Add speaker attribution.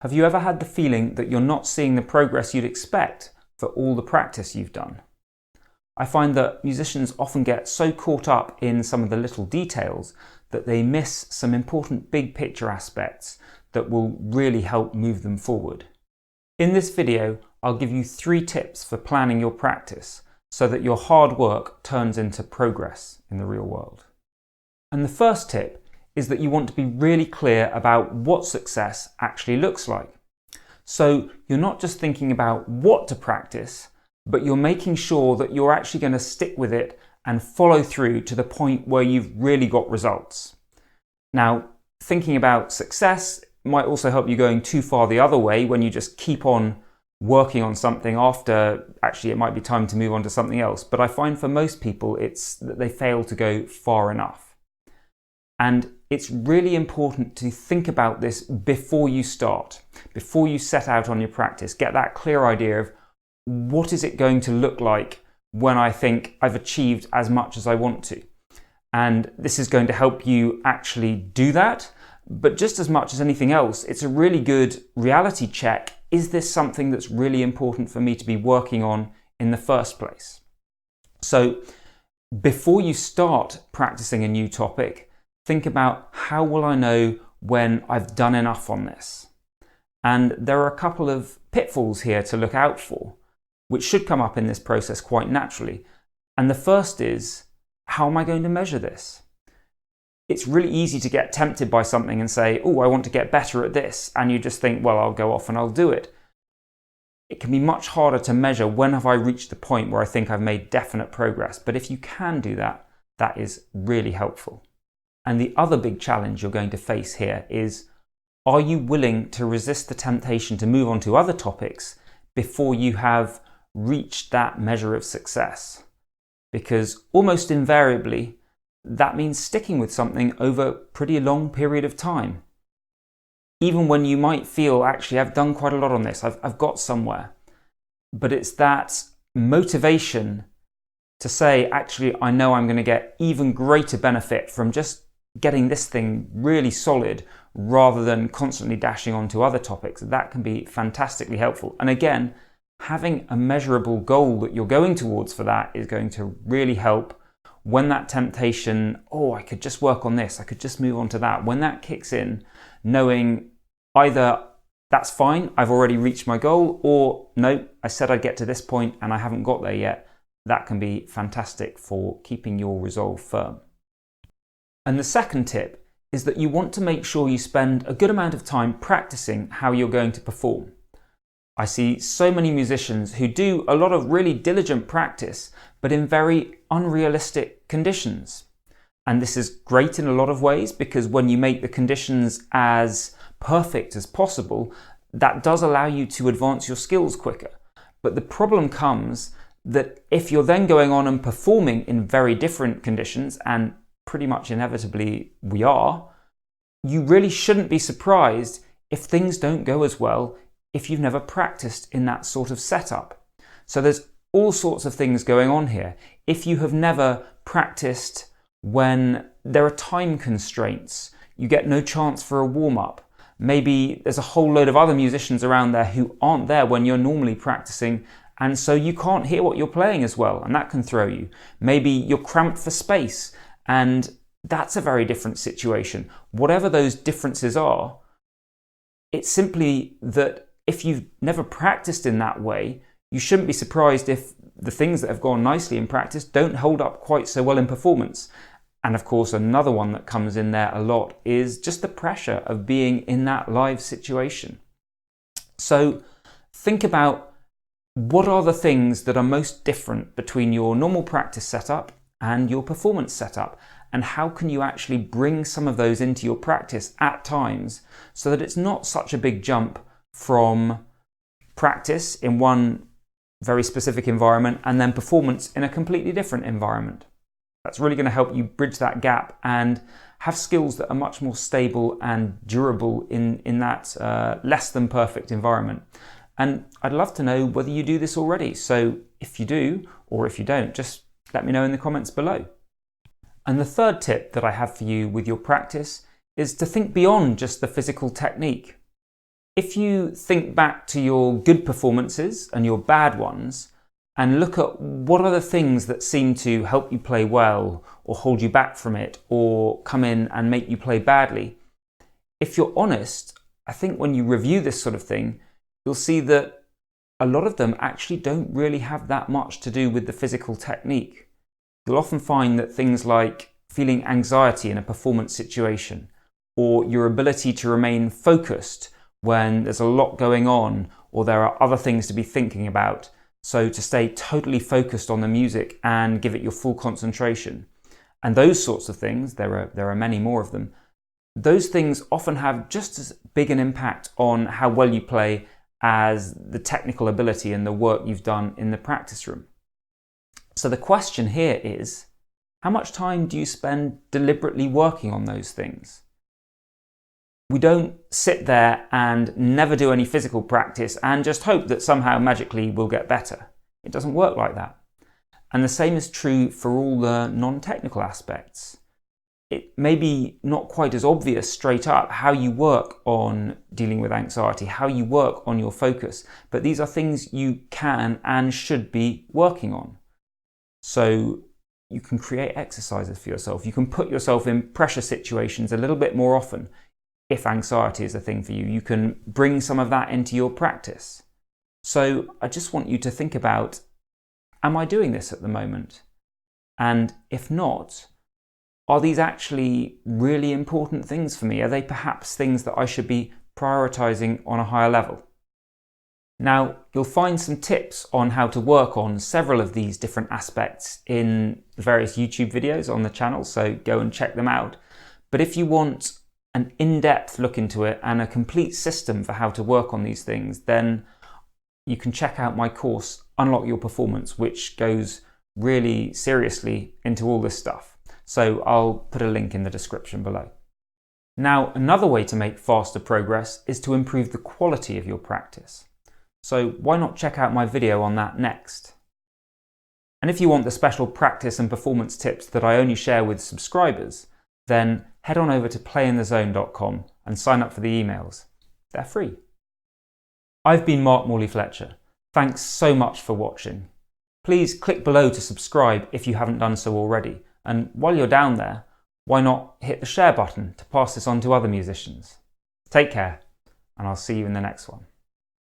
Speaker 1: Have you ever had the feeling that you're not seeing the progress you'd expect for all the practice you've done? I find that musicians often get so caught up in some of the little details that they miss some important big picture aspects that will really help move them forward. In this video, I'll give you 3 tips for planning your practice so that your hard work turns into progress in the real world. And the first tip is that you want to be really clear about what success actually looks like. So you're not just thinking about what to practice, but you're making sure that you're actually going to stick with it and follow through to the point where you've really got results. Now, thinking about success might also help you going too far the other way when you just keep on working on something after actually it might be time to move on to something else. But I find for most people it's that they fail to go far enough. And it's really important to think about this before you start, before you set out on your practice. Get that clear idea of what is it going to look like when I think I've achieved as much as I want to. And this is going to help you actually do that. But just as much as anything else, it's a really good reality check. Is this something that's really important for me to be working on in the first place? So before you start practicing a new topic, think about how will I know when I've done enough on this? And there are a couple of pitfalls here to look out for, which should come up in this process quite naturally. And the first is, how am I going to measure this? It's really easy to get tempted by something and say, oh, I want to get better at this. And you just think, well, I'll go off and I'll do it. It can be much harder to measure when have I reached the point where I think I've made definite progress. But if you can do that, that is really helpful. And the other big challenge you're going to face here is, are you willing to resist the temptation to move on to other topics before you have reached that measure of success? Because almost invariably, that means sticking with something over a pretty long period of time. Even when you might feel, actually, I've done quite a lot on this, I've got somewhere. But it's that motivation to say, actually, I know I'm going to get even greater benefit from just getting this thing really solid rather than constantly dashing on to other topics. That can be fantastically helpful. And again, having a measurable goal that you're going towards for that is going to really help when that temptation, oh, I could just work on this, I could just move on to that. When that kicks in, knowing either that's fine, I've already reached my goal, or no, I said I'd get to this point and I haven't got there yet. That can be fantastic for keeping your resolve firm. And the second tip is that you want to make sure you spend a good amount of time practicing how you're going to perform. I see so many musicians who do a lot of really diligent practice, but in very unrealistic conditions. And this is great in a lot of ways, because when you make the conditions as perfect as possible, that does allow you to advance your skills quicker. But the problem comes that if you're then going on and performing in very different conditions, and pretty much inevitably we are, you really shouldn't be surprised if things don't go as well if you've never practiced in that sort of setup. So there's all sorts of things going on here. If you have never practiced when there are time constraints, you get no chance for a warm-up. Maybe there's a whole load of other musicians around there who aren't there when you're normally practicing, and so you can't hear what you're playing as well, and that can throw you. Maybe you're cramped for space, and that's a very different situation. Whatever those differences are, it's simply that if you've never practiced in that way, you shouldn't be surprised if the things that have gone nicely in practice don't hold up quite so well in performance. And of course, another one that comes in there a lot is just the pressure of being in that live situation. So think about what are the things that are most different between your normal practice setup and your performance setup, and how can you actually bring some of those into your practice at times so that it's not such a big jump from practice in one very specific environment and then performance in a completely different environment. That's really going to help you bridge that gap and have skills that are much more stable and durable in that less than perfect environment. And I'd love to know whether you do this already. So if you do, or if you don't, just let me know in the comments below. And the third tip that I have for you with your practice is to think beyond just the physical technique. If you think back to your good performances and your bad ones and look at what are the things that seem to help you play well or hold you back from it or come in and make you play badly, if you're honest, I think when you review this sort of thing, you'll see that a lot of them actually don't really have that much to do with the physical technique. You'll often find that things like feeling anxiety in a performance situation, or your ability to remain focused when there's a lot going on or there are other things to be thinking about, so to stay totally focused on the music and give it your full concentration. And those sorts of things, there are many more of them, those things often have just as big an impact on how well you play as the technical ability and the work you've done in the practice room. So the question here is, how much time do you spend deliberately working on those things? We don't sit there and never do any physical practice and just hope that somehow magically we'll get better. It doesn't work like that. And the same is true for all the non-technical aspects. It may be not quite as obvious straight up how you work on dealing with anxiety, how you work on your focus, but these are things you can and should be working on. So you can create exercises for yourself. You can put yourself in pressure situations a little bit more often. If anxiety is a thing for you, you can bring some of that into your practice. So I just want you to think about, am I doing this at the moment? And if not, are these actually really important things for me? Are they perhaps things that I should be prioritizing on a higher level? Now, you'll find some tips on how to work on several of these different aspects in the various YouTube videos on the channel, so go and check them out. But if you want an in-depth look into it and a complete system for how to work on these things, then you can check out my course, Unlock Your Performance, which goes really seriously into all this stuff. So I'll put a link in the description below. Now, another way to make faster progress is to improve the quality of your practice. So why not check out my video on that next? And if you want the special practice and performance tips that I only share with subscribers, then head on over to playinthezone.com and sign up for the emails. They're free. I've been Mark Morley-Fletcher. Thanks so much for watching. Please click below to subscribe if you haven't done so already. And while you're down there, why not hit the share button to pass this on to other musicians? Take care, and I'll see you in the next one.